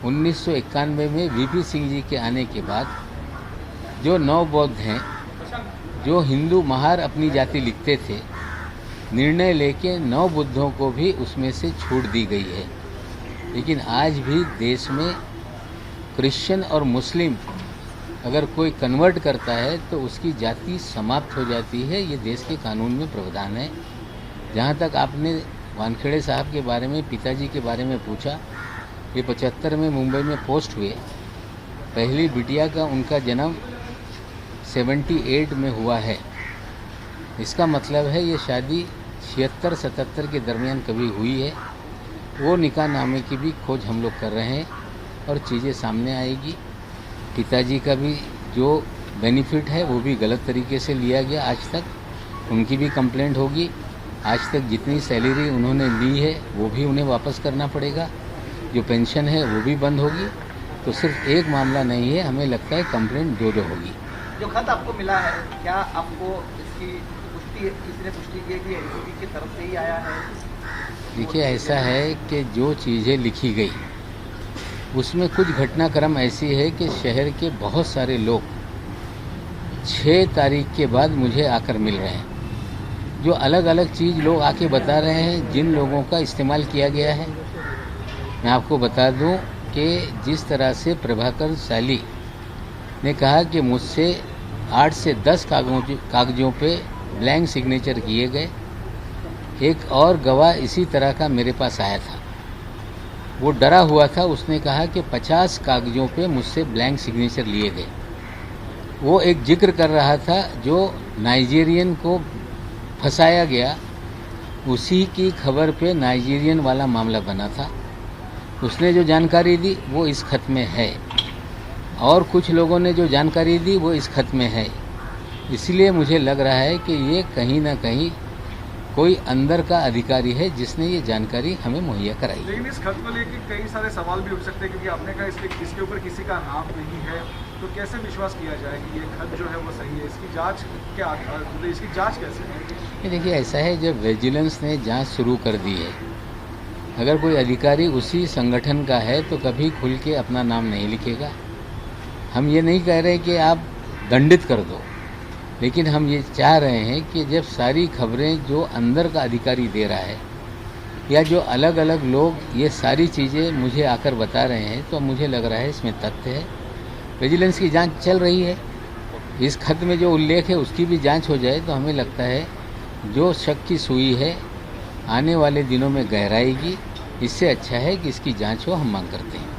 1991 में वीपी सिंह जी के आने के बाद जो 9 बौद्ध हैं, जो हिंदू महार अपनी जाति लिखते थे, निर्णय लेके 9 बुद्धों को भी उसमें से छूट दी गई है। लेकिन आज भी देश में क्रिश्चियन और मुस्लिम अगर कोई कन्वर्ट करता है तो उसकी जाति समाप्त हो जाती है। ये देश के कानून में प्रावधान है। जहाँ तक आपने वानखेड़े साहब के बारे में, पिताजी के बारे में पूछा, ये 75 में मुंबई में पोस्ट हुए। पहली बिटिया का उनका जन्म 78 में हुआ है। इसका मतलब है ये शादी 76-77 के दरमियान कभी हुई है। वो निकाह नामे की भी खोज हम लोग कर रहे हैं और चीज़ें सामने आएगी। पिताजी का भी जो बेनिफिट है वो भी गलत तरीके से लिया गया आज तक, उनकी भी कंप्लेंट होगी। आज तक जितनी सैलरी उन्होंने ली है वो भी उन्हें वापस करना पड़ेगा। जो पेंशन है वो भी बंद होगी। तो सिर्फ एक मामला नहीं है, हमें लगता है कंप्लेंट दो होगी। जो खत आपको मिला है, क्या आपको इसकी पुष्टि किसी ने पुष्टि की है कि एनसीबी की तरफ से ही आया है? देखिए, ऐसा है कि जो चीज़ें लिखी गई उसमें कुछ घटनाक्रम ऐसी है कि शहर के बहुत सारे लोग 6 तारीख के बाद मुझे आकर मिल रहे हैं। जो अलग अलग चीज़ लोग आके बता रहे हैं, जिन लोगों का इस्तेमाल किया गया है। मैं आपको बता दूं कि जिस तरह से प्रभाकर साली ने कहा कि मुझसे 8 से 10 कागजों पे ब्लैंक सिग्नेचर किए गए। एक और गवाह इसी तरह का मेरे पास आया था, वो डरा हुआ था। उसने कहा कि 50 कागजों पे मुझसे ब्लैंक सिग्नेचर लिए गए। वो एक जिक्र कर रहा था जो नाइजीरियन को फंसाया गया, उसी की खबर पे नाइजीरियन वाला मामला बना था। उसने जो जानकारी दी वो इस खत में है, और कुछ लोगों ने जो जानकारी दी वो इस खत में है। इसलिए मुझे लग रहा है कि ये कहीं ना कहीं कोई अंदर का अधिकारी है जिसने ये जानकारी हमें मुहैया कराई। लेकिन इस खत को लेकर कई सारे सवाल भी उठ सकते हैं, क्योंकि आपने कहा इसके ऊपर किसी का नाम नहीं है, तो कैसे विश्वास किया जाए कि ये खत जो है वो सही है? इसकी जांच क्या, इसकी जांच कैसे है? ये देखिए, ऐसा है, जब विजिलेंस ने जांच शुरू कर दी है, अगर कोई अधिकारी उसी संगठन का है तो कभी खुल के अपना नाम नहीं लिखेगा। हम ये नहीं कह रहे कि आप दंडित कर दो, लेकिन हम ये चाह रहे हैं कि जब सारी खबरें जो अंदर का अधिकारी दे रहा है या जो अलग अलग लोग ये सारी चीज़ें मुझे आकर बता रहे हैं, तो मुझे लग रहा है इसमें तथ्य है। विजिलेंस की जांच चल रही है। इस खत में जो उल्लेख है उसकी भी जांच हो जाए तो हमें लगता है जो शक की सुई है आने वाले दिनों में गहराएगी। इससे अच्छा है कि इसकी जांच हो, हम मांग करते हैं।